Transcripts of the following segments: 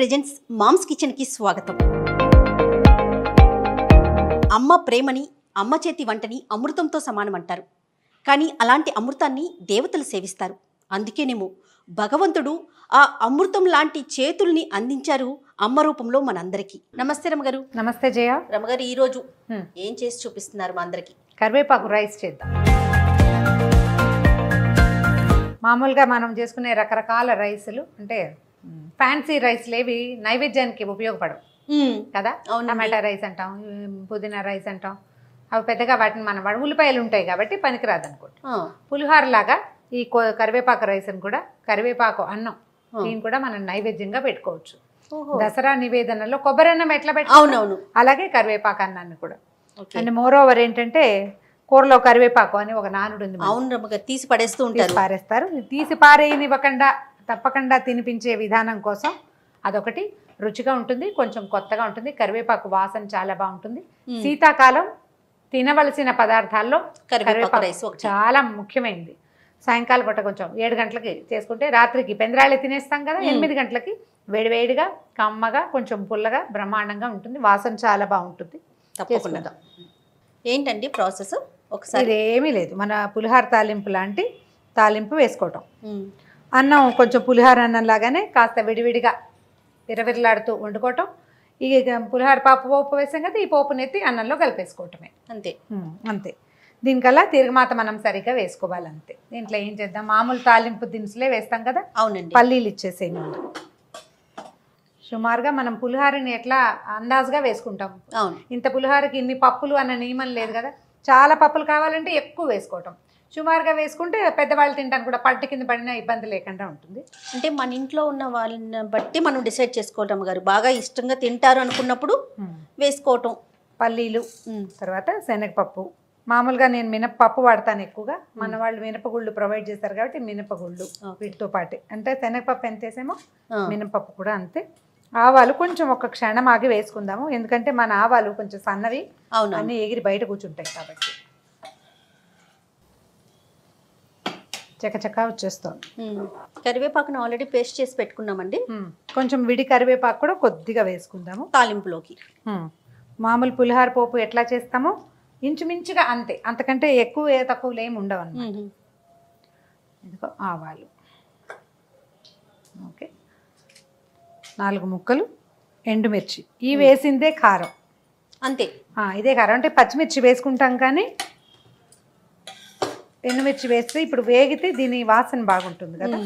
Presents moms kitchen కి స్వాగతం. అమ్మ ప్రేమని, అమ్మ చేతి వంటని అమృతంతో సమానం అంటారు. కానీ అలాంటి అమృతాన్ని దేవతలు సేవిస్తారు. అందుకేనేమో భగవంతుడు ఆ అమృతం లాంటి చేతుల్ని అందించారు అమ్మ రూపంలో మనందరికీ. నమస్తే రమగారు. నమస్తే జయ. రమగారు, ఈరోజు ఏం చేసి చూపిస్తున్నారు మా అందరికి? కరివేపాకు రైస్ చేద్దాం. మామూలుగా మనం చేసుకునే రకరకాల రైసులు అంటే ఫ్యాన్సీ రైస్లు ఏవి నైవేద్యానికి ఉపయోగపడవు కదా. టమాటా రైస్ అంటాం, పుదీనా రైస్ అంటాం. అవి పెద్దగా వాటిని మనం ఉల్లిపాయలు ఉంటాయి కాబట్టి పనికిరాదు అనుకోండి. పులిహోర లాగా ఈ కరివేపాకు రైస్ని కూడా, కరివేపాకు అన్నం దీన్ని కూడా మనం నైవేద్యంగా పెట్టుకోవచ్చు. దసరా నివేదనలో కొబ్బరి అన్నం ఎట్లా పెట్టుకోవాలి అలాగే కరివేపాకు అన్నాన్ని కూడా. అండ్ మోర్ ఓవర్ ఏంటంటే కూరలో కరివేపాకు అని ఒక నానుడు ఉంది. అవును, తీసి పడేస్తూ ఉంటారు, పారేస్తారు. తీసి పారేయనివ్వకుండా తప్పకుండా తినిపించే విధానం కోసం అదొకటి రుచిగా ఉంటుంది, కొంచెం కొత్తగా ఉంటుంది. కరివేపాకు వాసన చాలా బాగుంటుంది. శీతాకాలం తినవలసిన పదార్థాల్లో కరివేపాకు చాలా ముఖ్యమైనది. సాయంకాలం పూట కొంచెం 7 గంటలకి చేసుకుంటే రాత్రికి పెందరాళ్ళే తినేస్తాం కదా, 8 గంటలకి వేడివేడిగా కమ్మగా కొంచెం పుల్లగా బ్రహ్మాండంగా ఉంటుంది. వాసన చాలా బాగుంటుంది. తప్పకుండా. ఏంటండి ప్రాసెస్? ఒకసారి ఏమీ లేదు, మన పులిహార తాలింపు లాంటి తాలింపు వేసుకోవటం. అన్నం కొంచెం పులిహార అన్నం లాగానే కాస్త విడివిడిగా విరవిరలాడుతూ వండుకోవటం. ఈ పులిహార పోపు వేసాం కదా, ఈ పోపుని ఎత్తి అన్నంలో కలిపేసుకోవటమే. అంతే అంతే. దీనికల్లా తిరగమాత మనం సరిగ్గా వేసుకోవాలి అంతే. దీంట్లో ఏం చేద్దాం, మామూలు తాలింపు దినుసులే వేస్తాం కదా. అవునండి. పల్లీలు ఇచ్చేసేయండి. సుమారుగా మనం పులిహారని ఎట్లా అందాజుగా వేసుకుంటాం. అవును. ఇంత పులిహారకి ఇన్ని పప్పులు అన్న నియమం లేదు కదా. చాలా పప్పులు కావాలంటే ఎక్కువ వేసుకోవటం, సుమారుగా వేసుకుంటే పెద్దవాళ్ళు తింటాను కూడా పట్టు కింద పడినా ఇబ్బంది లేకుండా ఉంటుంది. అంటే మన ఇంట్లో ఉన్న వాళ్ళని బట్టి మనం డిసైడ్ చేసుకోవటం గారు. బాగా ఇష్టంగా తింటారు అనుకున్నప్పుడు వేసుకోవటం. పల్లీలు, తర్వాత శనగపప్పు. మామూలుగా నేను మినపప్పు వాడతాను ఎక్కువగా. మన వాళ్ళు మినపగుళ్ళు ప్రొవైడ్ చేస్తారు కాబట్టి మినపగుళ్ళు వీటితో పాటే. అంటే శనగపప్పు ఎంత వేసామో మినపప్పు కూడా అంతే. ఆవాలు కొంచెం ఒక క్షణం ఆగి వేసుకుందాము, ఎందుకంటే మన ఆవాలు కొంచెం సన్నవి, అన్నీ ఎగిరి బయట కూర్చుంటాయి కాబట్టి. చకచకా వచ్చేస్తాం. కరివేపాకును ఆల్రెడీ పేస్ట్ చేసి పెట్టుకున్నామండి. కొంచెం విడి కరివేపాకు కూడా కొద్దిగా వేసుకుందాము తాలింపులోకి. మామూలు పులిహార పోపు ఎట్లా చేస్తామో ఇంచుమించుగా అంతే, అంతకంటే ఎక్కువ తక్కువలు ఏమి ఉండవు అన్నమాట. ఇదిగో ఆవాలు, ఓకే, 4 ముక్కలు ఎండుమిర్చి. ఈ వేసిందే కారం అంతే. ఇదే కారం. అంటే పచ్చిమిర్చి వేసుకుంటాం కానీ ఎండుమిర్చి వేస్తే ఇప్పుడు వేగితే దీని వాసన బాగుంటుంది కదా.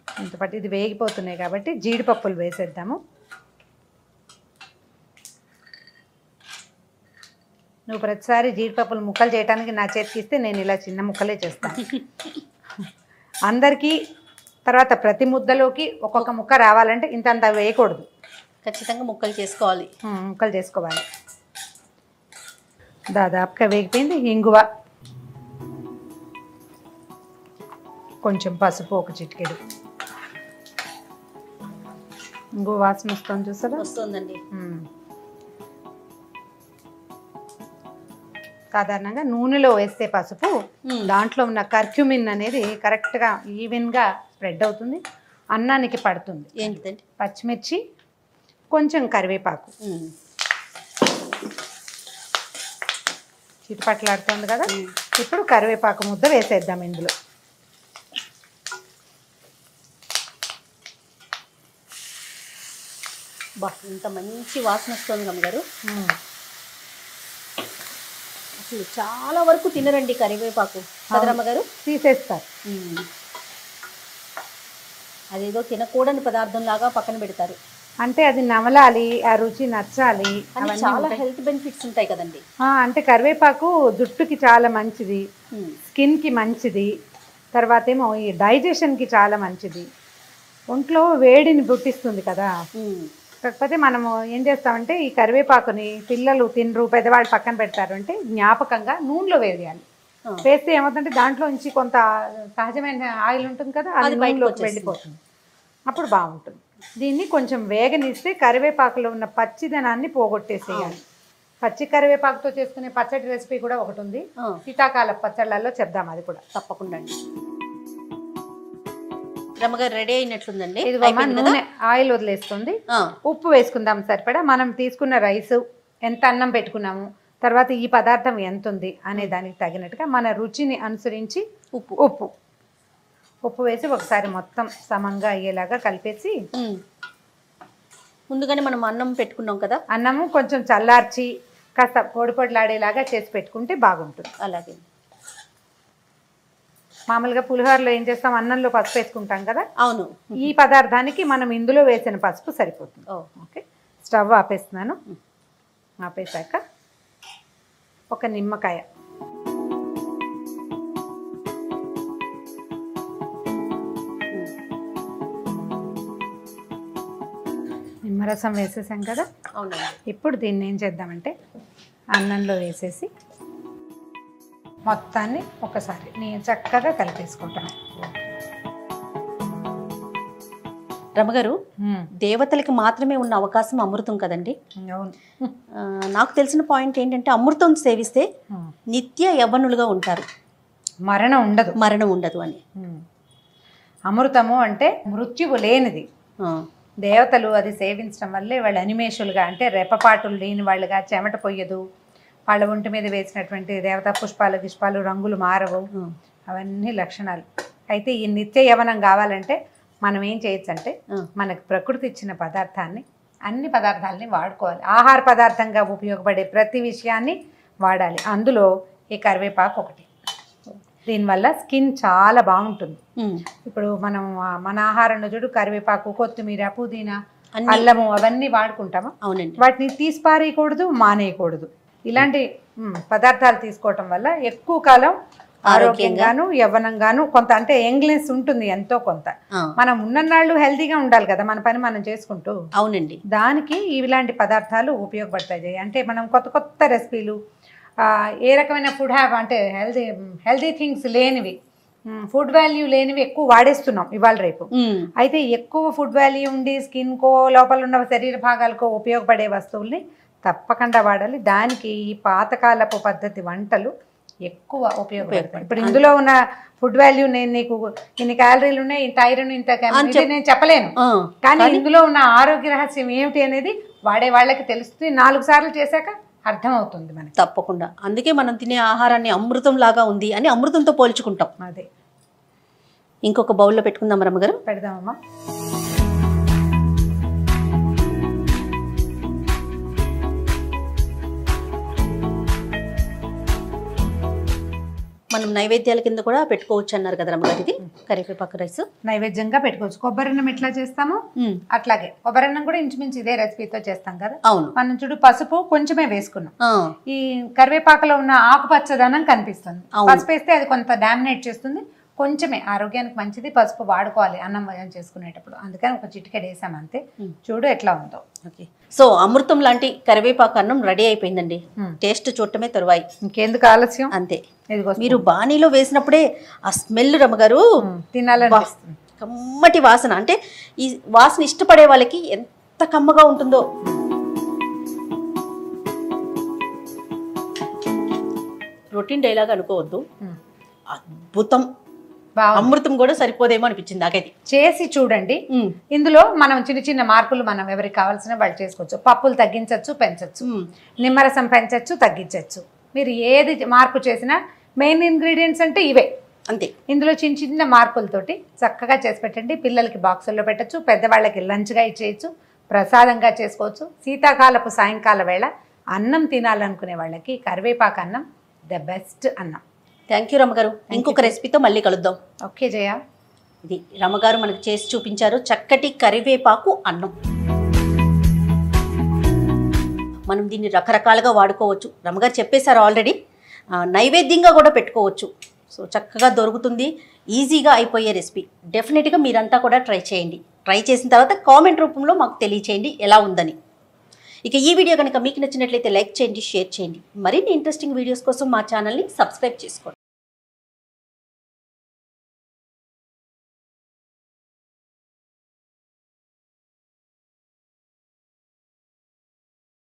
ఇంతపాటు ఇది వేగిపోతున్నాయి కాబట్టి జీడిపప్పులు వేసేద్దాము. నువ్వు ప్రతిసారి జీడిపప్పులు ముక్కలు చేయడానికి నా చేతికి ఇస్తే నేను ఇలా చిన్న ముక్కలే చేస్తాను. అందరికీ తర్వాత ప్రతి ముద్దలోకి ఒక్కొక్క ముక్క రావాలంటే ఇంతంత వేయకూడదు, ఖచ్చితంగా ముక్కలు చేసుకోవాలి. ముక్కలు చేసుకోవాలి. దాదాపుగా వేగిపోయింది. ఇంగువ, కొంచెం పసుపు, ఒక చిటికెడు. ఇంగువ వాసన వస్తుంది చూసారా? వస్తుందండి. సాధారణంగా నూనెలో వేస్తే పసుపు దాంట్లో ఉన్న కర్క్యూమిన్ అనేది కరెక్ట్గా ఈవెన్గా స్ప్రెడ్ అవుతుంది, అన్నానికి పడుతుంది. ఏంటంటే పచ్చిమిర్చి, కొంచెం కరివేపాకు. చిటిపట్లాడుతుంది కదా. ఇప్పుడు కరివేపాకు ముద్ద వేసేద్దాం ఇందులో. ఇంత మంచి వాసన వస్తుంది అమ్మగారు. అసలు చాలా వరకు తినరండి కరివేపాకు కదరమ్మగారు, తీసేస్తారు. అదేదో తినకూడని పదార్థం లాగా పక్కన పెడతారు. అంటే అది నమలాలి, ఆ రుచి నచ్చాలి. చాలా హెల్త్ బెనిఫిట్స్ ఉంటాయి కదండి. అంటే కరివేపాకు జుట్టుకి చాలా మంచిది, స్కిన్కి మంచిది, తర్వాత ఏమో ఈ డైజెషన్కి చాలా మంచిది, ఒంట్లో వేడిని పుట్టిస్తుంది కదా. కాకపోతే మనము ఏం చేస్తామంటే ఈ కరివేపాకుని పిల్లలు తినరు, పెద్దవాళ్ళు పక్కన పెడతారు అంటే జ్ఞాపకంగా నూనెలో వేయాలి. వేస్తే ఏమవుతుందంటే దాంట్లో నుంచి కొంత సహజమైన ఆయిల్ ఉంటుంది కదా, అది నూనెలోకి వెళ్ళిపోతుంది, అప్పుడు బాగుంటుంది. దీన్ని కొంచెం వేగనిస్తే కరివేపాకులో ఉన్న పచ్చిదనాన్ని పోగొట్టేసేయాలి. పచ్చి కరివేపాకుతో చేసుకునే పచ్చడి రెసిపీ కూడా ఒకటి ఉంది, శీతాకాల పచ్చళ్ళల్లో చెప్దాం, అది కూడా తప్పకుండా. రమ్మగారు రెడీ అయినట్లుందండి. ఇదిగోమా నూనె ఆయిల్ వదిలేస్తుంది. ఉప్పు వేసుకుందాం సరిపడా. మనం తీసుకున్న రైస్ ఎంత అన్నం పెట్టుకున్నాము, తర్వాత ఈ పదార్థం ఎంత ఉంది అనే దానికి తగినట్టుగా మన రుచిని అనుసరించి ఉప్పు వేసి ఒకసారి మొత్తం సమంగా అయ్యేలాగా కలిపేసి, ముందుగానే మనం అన్నం పెట్టుకున్నాం కదా, అన్నము కొంచెం చల్లార్చి కాస్త పొడిలాడేలాగా చేసి పెట్టుకుంటే బాగుంటుంది. అలాగే మామూలుగా పులిహోరలో ఏం చేస్తాం, అన్నంలో పసుపు వేసుకుంటాం కదా, అవును. ఈ పదార్థానికి మనం ఇందులో వేసిన పసుపు సరిపోతుంది. Okay, stove ఆపేస్తున్నాను. ఆపేసాక ఒక నిమ్మకాయ, నిమ్మరసం వేసేసాం కదా. అవునండి. ఇప్పుడు దీన్ని ఏం చేద్దామంటే అన్నంలో వేసేసి మొత్తాన్ని ఒకసారి నేను చక్కగా కలిపేసుకుంటాను. రమగారు, దేవతలకి మాత్రమే ఉన్న అవకాశం అమృతం కదండి. అవును. నాకు తెలిసిన పాయింట్ ఏంటంటే అమృతం సేవిస్తే నిత్య యవ్వనులుగా ఉంటారు, మరణం ఉండదు అని. అమృతము అంటే మృత్యువు లేనిది. దేవతలు అది సేవించడం వల్లే వాళ్ళు అనిమేషులుగా, అంటే రెప్పపాటులు లేని వాళ్ళుగా, చెమట పొయ్యదు, వాళ్ళ ఒంటి మీద వేసినటువంటి దేవతా పుష్పాలు గిష్పాలు రంగులు మారవు, అవన్నీ లక్షణాలు. అయితే ఈ నిత్య యవనం కావాలంటే మనం ఏం చేయొచ్చు అంటే మనకు ప్రకృతి ఇచ్చిన పదార్థాన్ని, అన్ని పదార్థాలని వాడుకోవాలి. ఆహార పదార్థంగా ఉపయోగపడే ప్రతి విషయాన్ని వాడాలి. అందులో ఈ కరివేపాకు ఒకటి. దీనివల్ల స్కిన్ చాలా బాగుంటుంది. ఇప్పుడు మనం మన ఆహారంలో చూడు, కరివేపాకు, కొత్తిమీర, పుదీనా, అల్లము అవన్నీ వాడుకుంటామా? అవునండి. వాటిని తీసిపారేయకూడదు, మానేయకూడదు. ఇలాంటి పదార్థాలు తీసుకోవటం వల్ల ఎక్కువ కాలం ఆరోగ్యంగాను యవ్వనంగాను, కొంత అంటే యంగ్నెస్ ఉంటుంది ఎంతో కొంత. మనం ఉన్ననాళ్ళు హెల్తీగా ఉండాలి కదా, మన పని మనం చేసుకుంటూ. అవునండి. దానికి ఇలాంటి పదార్థాలు ఉపయోగపడతాయి. అంటే మనం కొత్త కొత్త రెసిపీలు, ఏ రకమైన ఫుడ్ అంటే హెల్తీ థింగ్స్ లేనివి, ఫుడ్ వాల్యూ లేనివి ఎక్కువ వాడేస్తున్నాం ఇవాళ రేపు. అయితే ఎక్కువ ఫుడ్ వాల్యూ ఉండి స్కిన్కో లోపల ఉన్న శరీర భాగాలకో ఉపయోగపడే వస్తువుల్ని తప్పకుండా వాడాలి. దానికి ఈ పాతకాలపు పద్ధతి వంటలు ఎక్కువ ఉపయోగపడతాయి. ఇప్పుడు ఇందులో ఉన్న ఫుడ్ వాల్యూ నేను నీకు ఇన్ని క్యాలరీలు ఉన్నాయి, ఇంత ఐరన్, ఇంత నేను చెప్పలేను. కానీ ఇందులో ఉన్న ఆరోగ్య రహస్యం ఏమిటి అనేది వాడే వాళ్ళకి తెలుస్తుంది. 4 సార్లు చేశాక అర్థమవుతుంది మనకి. తప్పకుండా. అందుకే మనం తినే ఆహారాన్ని అమృతం లాగా ఉంది అని అమృతంతో పోల్చుకుంటాం. అదే. ఇంకొక బౌల్లో పెట్టుకుందాం రమ్మగారు. పెడదామమ్మా. మనం నైవేద్యాల కింద కూడా పెట్టుకోవచ్చు అన్నారు కదా రమ్మగారు. ఇది కరివేపాకు రైస్ నైవేద్యంగా పెట్టుకోవచ్చు. కొబ్బరన్నం ఎట్లా చేస్తామో అట్లాగే కొబ్బరన్నం కూడా ఇంచుమించు ఇదే రెసిపీతో చేస్తాం కదా. అవును. మనం చూడు పసుపు కొంచెమే వేసుకున్నాం. ఈ కరివేపాకులో ఉన్న ఆకుపచ్చదనం కనిపిస్తుంది. పసుపు వేస్తే అది కొంత డామినేట్ చేస్తుంది. కొంచెమే ఆరోగ్యానికి మంచిది. పసుపు వాడుకోవాలి అన్నం భోజనం చేసుకునేటప్పుడు. అందుకని ఒక చిటికెడు వేసాం అంతే. చూడు ఎట్లా ఉందో. ఓకే. సో అమృతం లాంటి కరివేపాకు అన్నం రెడీ అయిపోయిందండి. టేస్ట్ చూడటమే తరువాయి, ఇంకెందుకు ఆలస్యం. అంతే. మీరు బాణీలో వేసినప్పుడే ఆ స్మెల్ రమ్మగారు తినాలనిపిస్తుంది. కమ్మటి వాసన. అంటే ఈ వాసన ఇష్టపడే వాళ్ళకి ఎంత కమ్మగా ఉంటుందో. రొటీన్ డైలాగ్ అనుకోవద్దు, అద్భుతం. అమృతం కూడా సరిపోదేమో అనిపించింది నాకైతే. చేసి చూడండి. ఇందులో మనం చిన్న చిన్న మార్పులు మనం ఎవరికి కావాల్సిన వాళ్ళు చేసుకోవచ్చు. పప్పులు తగ్గించవచ్చు, పెంచవచ్చు. నిమ్మరసం పెంచవచ్చు, తగ్గించవచ్చు. మీరు ఏది మార్పు చేసినా మెయిన్ ఇంగ్రీడియంట్స్ అంటే ఇవే అంతే. ఇందులో చిన్న చిన్న మార్పులతోటి చక్కగా చేసి పెట్టండి. పిల్లలకి బాక్సుల్లో పెట్టచ్చు, పెద్దవాళ్ళకి లంచ్గా ఇచ్చేయచ్చు, ప్రసాదంగా చేసుకోవచ్చు. శీతాకాలపు సాయంకాల వేళ అన్నం తినాలనుకునే వాళ్ళకి కరివేపాకు అన్నం ద బెస్ట్ అన్నం. థ్యాంక్ యూ రమ్మగారు. ఇంకొక రెసిపీతో మళ్ళీ కలుద్దాం. ఓకే జయ. ఇది రమ్మగారు మనకు చేసి చూపించారు చక్కటి కరివేపాకు అన్నం. మనం దీన్ని రకరకాలుగా వాడుకోవచ్చు. రమ్మగారు చెప్పేశారు ఆల్రెడీ. నైవేద్యంగా కూడా పెట్టుకోవచ్చు. సో చక్కగా దొరుకుతుంది, ఈజీగా అయిపోయే రెసిపీ. డెఫినెట్గా మీరంతా కూడా ట్రై చేయండి. ట్రై చేసిన తర్వాత కామెంట్ రూపంలో మాకు తెలియచేయండి ఎలా ఉందని. ఇక ఈ వీడియో కనుక మీకు నచ్చినట్లయితే లైక్ చేయండి, షేర్ చేయండి. మరిన్ని ఇంట్రెస్టింగ్ వీడియోస్ కోసం మా ఛానల్ని సబ్స్క్రైబ్ చేసుకోండి.